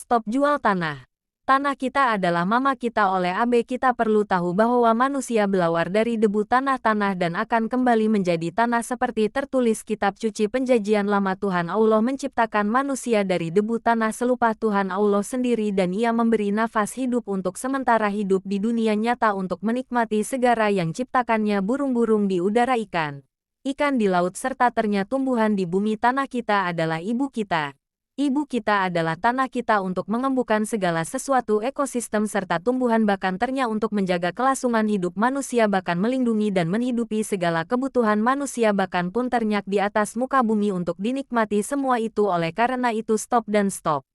Stop jual tanah. Tanah kita adalah mama kita. Oleh AB kita perlu tahu bahwa manusia belawar dari debu tanah-tanah dan akan kembali menjadi tanah seperti tertulis kitab suci Perjanjian Lama. Tuhan Allah menciptakan manusia dari debu tanah selupa Tuhan Allah sendiri dan Ia memberi nafas hidup untuk sementara hidup di dunia nyata untuk menikmati segala yang ciptakannya, burung-burung di udara, ikan di laut serta ternyata tumbuhan di bumi. Tanah kita adalah ibu kita. Ibu kita adalah tanah kita untuk mengembangkan segala sesuatu ekosistem serta tumbuhan, bahkan ternyata untuk menjaga kelangsungan hidup manusia, bahkan melindungi dan menghidupi segala kebutuhan manusia, bahkan pun ternyata di atas muka bumi untuk dinikmati semua itu. Oleh karena itu stop dan stop.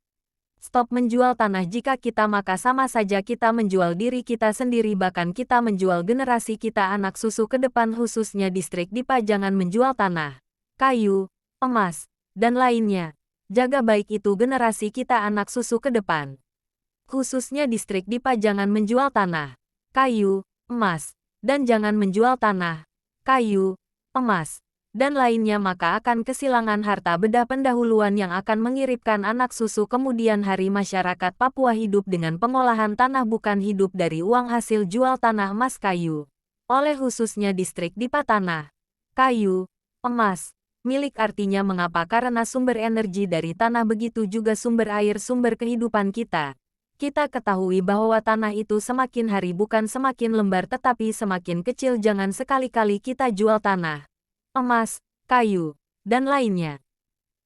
Stop menjual tanah. Jika kita maka sama saja kita menjual diri kita sendiri, bahkan kita menjual generasi kita anak susu ke depan, khususnya distrik Dipa. Jangan menjual tanah, kayu, emas, dan lainnya. Jaga baik itu generasi kita anak susu ke depan. Khususnya distrik Dipa, jangan menjual tanah, kayu, emas, dan jangan menjual tanah, kayu, emas, dan lainnya, maka akan kesilangan harta benda pendahuluan yang akan mengirimkan anak susu kemudian hari. Masyarakat Papua hidup dengan pengolahan tanah, bukan hidup dari uang hasil jual tanah, emas, kayu. Oleh khususnya distrik Dipa, tanah, kayu, emas, milik. Artinya mengapa? Karena sumber energi dari tanah, begitu juga sumber air, sumber kehidupan kita. Kita ketahui bahwa tanah itu semakin hari bukan semakin lembar tetapi semakin kecil. Jangan sekali-kali kita jual tanah, emas, kayu, dan lainnya.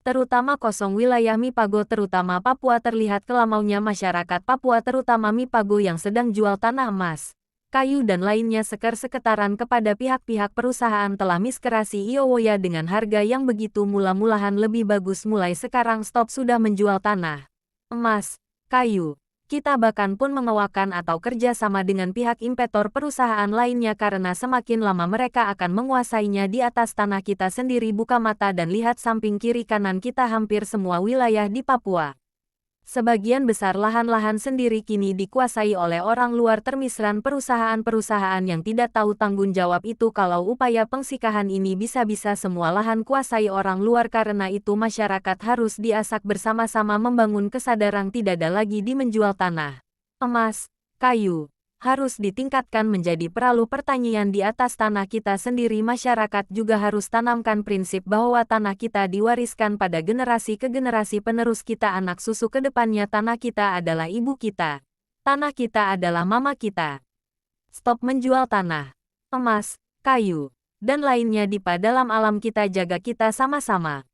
Terutama kosong wilayah Mipago, terutama Papua. Terlihat kelamaunya masyarakat Papua, terutama Mipago yang sedang jual tanah, emas, kayu, dan lainnya sekitaran kepada pihak-pihak perusahaan telah miskerasi Iowoya dengan harga yang begitu mula-mulahan lebih bagus. Mulai sekarang stop sudah menjual tanah, emas, kayu. Kita bahkan pun mengewakan atau kerja sama dengan pihak investor perusahaan lainnya karena semakin lama mereka akan menguasainya di atas tanah kita sendiri. Buka mata dan lihat samping kiri kanan kita, hampir semua wilayah di Papua. Sebagian besar lahan-lahan sendiri kini dikuasai oleh orang luar, termisran perusahaan-perusahaan yang tidak tahu tanggung jawab itu. Kalau upaya pengsikahan ini bisa-bisa semua lahan kuasai orang luar. Karena itu masyarakat harus diasak bersama-sama membangun kesadaran tidak ada lagi di menjual tanah, emas, kayu. Harus ditingkatkan menjadi peralu pertanian di atas tanah kita sendiri. Masyarakat juga harus tanamkan prinsip bahwa tanah kita diwariskan pada generasi ke generasi penerus kita anak susu ke depannya. Tanah kita adalah ibu kita. Tanah kita adalah mama kita. Stop menjual tanah, emas, kayu, dan lainnya. Dipa dalam alam kita, jaga kita sama-sama.